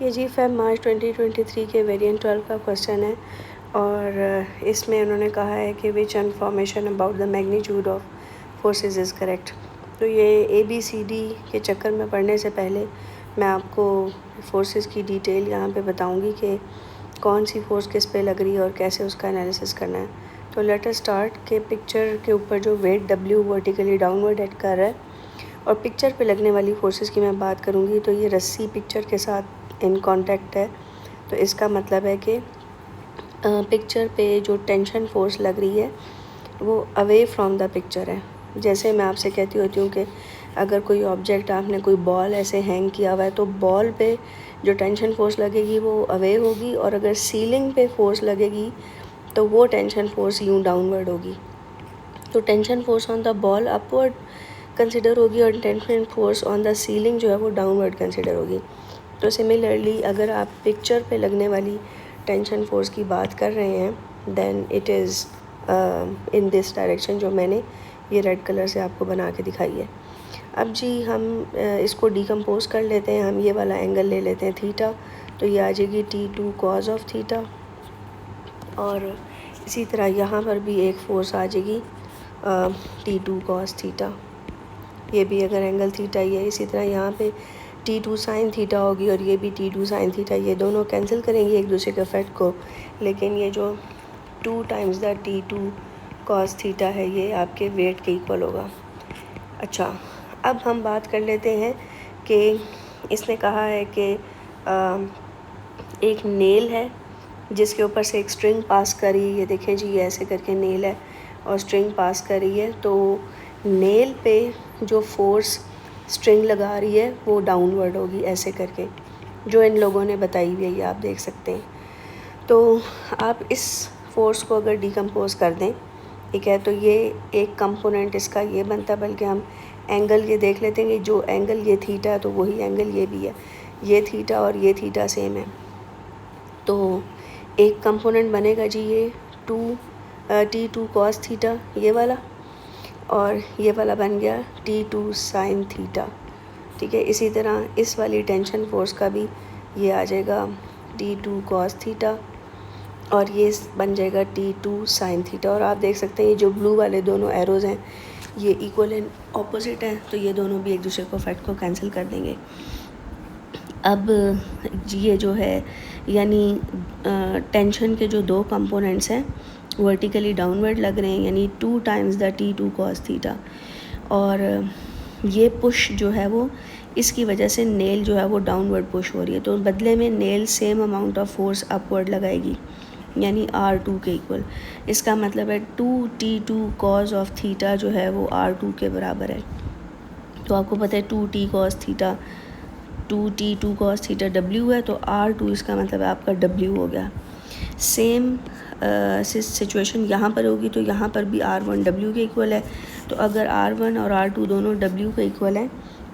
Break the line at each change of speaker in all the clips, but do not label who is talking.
ये जी Feb March 2023 के variant 12 का क्वेश्चन है और इसमें उन्होंने कहा है कि विच information about the magnitude of forces is correct. तो ये ABCD के चक्कर में पढ़ने से पहले मैं आपको फोर्सेस की डिटेल यहाँ पे बताऊँगी कि कौन सी फोर्स किस पे लग रही है और कैसे उसका एनालिसिस करना है। तो लेट अस स्टार्ट के पिक्चर के ऊपर जो weight W vertically downward head कर रहा है और पिक्चर पे लगने वाली फोर्सेस की मैं बात करूँगी। तो ये रस्सी पिक्चर के साथ इन कांटेक्ट है, तो इसका मतलब है कि पिक्चर पे जो टेंशन फोर्स लग रही है वो अवे फ्रॉम द पिक्चर है। जैसे मैं आपसे कहती होती हूँ कि अगर कोई ऑब्जेक्ट, आपने कोई बॉल ऐसे हैंग किया हुआ है तो बॉल पे जो टेंशन फोर्स लगेगी वो अवे होगी, और अगर सीलिंग पे फोर्स लगेगी तो वो टेंशन फोर्स यूँ डाउनवर्ड होगी। तो tension force on the ball upward consider होगी और tension force on the ceiling जो है वो डाउनवर्ड कंसिडर होगी। तो सिमिलरली अगर आप पिक्चर पे लगने वाली टेंशन फोर्स की बात कर रहे हैं then it is in this direction, जो मैंने ये रेड कलर से आपको बना के दिखाई है। अब जी हम इसको डिकम्पोज कर लेते हैं। हम ये वाला एंगल ले लेते हैं थीटा, तो ये आ जाएगी T2 cos ऑफ थीटा, और इसी तरह यहाँ पर भी एक फोर्स आ जाएगी T2 cos थीटा, ये भी अगर एंगल थीटा ही है। इसी तरह यहाँ पे T2 साइन थीटा होगी और ये भी T2 साइन थीटा। ये दोनों कैंसिल करेंगे एक दूसरे के इफेक्ट को, लेकिन ये जो 2 times the T2 cos theta है ये आपके वेट के इक्वल होगा। अच्छा, अब हम बात कर लेते हैं कि इसने कहा है कि एक नेल है जिसके ऊपर से एक स्ट्रिंग पास करी। ये देखें जी, ये ऐसे करके नेल है और स्ट्रिंग पास करी है, तो नेल पे जो फोर्स स्ट्रिंग लगा रही है वो डाउनवर्ड होगी ऐसे करके, जो इन लोगों ने बताई हुई है, ये आप देख सकते हैं। तो आप इस फोर्स को अगर डिकम्पोज कर दें, ठीक है, तो ये एक कंपोनेंट इसका ये बनता है, बल्कि हम एंगल ये देख लेते हैं कि जो एंगल ये थीटा है तो वही एंगल ये भी है। ये थीटा और ये थीटा सेम है, तो एक कंपोनेंट बनेगा जी ये T2 cos थीटा ये वाला, और ये वाला बन गया T2 साइन थीटा। ठीक है, इसी तरह इस वाली टेंशन फोर्स का भी ये आ जाएगा T2 cos थीटा और ये बन जाएगा T2 साइन थीटा। और आप देख सकते हैं ये जो ब्लू वाले दोनों एरोज़ हैं ये इक्वल एंड ऑपोजिट हैं, तो ये दोनों भी एक दूसरे को इफेक्ट को कैंसिल कर देंगे। अब ये जो है यानी टेंशन के जो दो कंपोनेंट्स हैं वर्टिकली डाउनवर्ड लग रहे हैं, यानी 2 times the T2 cos theta, और ये पुश जो है वो इसकी वजह से नेल जो है वो डाउनवर्ड पुश हो रही है, तो बदले में nail same amount of force upward लगाएगी, यानी R2 के इक्वल। इसका मतलब है 2T2 cos ऑफ थीटा जो है वो R2 के बराबर है। तो आपको पता है 2T cos theta 2T2 cos theta W है, तो R2 इसका मतलब है आपका W हो गया। सेम सिचुएशन यहाँ पर होगी, तो यहाँ पर भी R1 W के इक्वल है। तो अगर R1 और R2 दोनों W के इक्वल हैं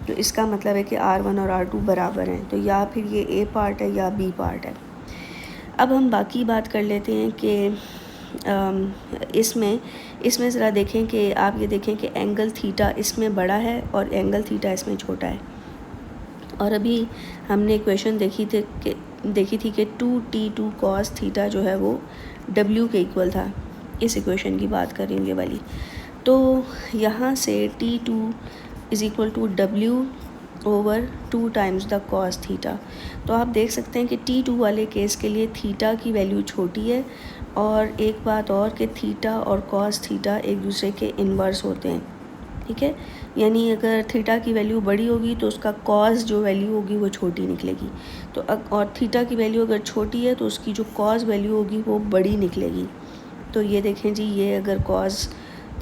तो इसका मतलब है कि R1 और R2 बराबर हैं, तो या फिर ये A पार्ट है या B पार्ट है। अब हम बाकी बात कर लेते हैं कि इसमें ज़रा देखें कि आप ये देखें कि एंगल थीटा इसमें बड़ा है और एंगल थीटा इसमें छोटा है। और अभी हमने इक्वेशन देखी थी कि 2T2 cos थीटा जो है वो W के इक्वल था। इस इक्वेशन की बात कर रही हूँ ये वाली। तो यहाँ से T2 is equal to W over 2 times the cos theta. तो आप देख सकते हैं कि T2 वाले केस के लिए थीटा की वैल्यू छोटी है, और एक बात और कि थीटा और cos थीटा एक दूसरे के इन्वर्स होते हैं। ठीक है, यानी अगर थीटा की वैल्यू बड़ी होगी तो उसका कॉस जो वैल्यू होगी वो छोटी निकलेगी, तो और थीटा की वैल्यू अगर छोटी है तो उसकी जो कॉस वैल्यू होगी वो बड़ी निकलेगी। तो ये देखें जी, ये अगर कॉस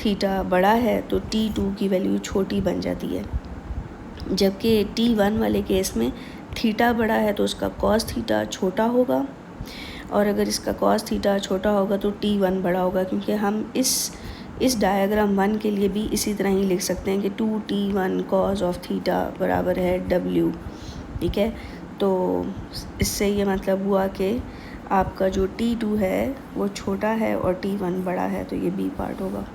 थीटा बड़ा है तो T2 की वैल्यू छोटी बन जाती है, जबकि T1 वाले केस में थीटा बड़ा है तो उसका कॉस थीटा छोटा होगा, और अगर इसका कॉस थीटा छोटा होगा तो T1 बड़ा होगा, क्योंकि हम इस डायग्राम 1 के लिए भी इसी तरह ही लिख सकते हैं कि 2T1 cos ऑफ थीटा बराबर है W। ठीक है, तो इससे ये मतलब हुआ कि आपका जो T2 है वो छोटा है और T1 बड़ा है, तो ये B पार्ट होगा।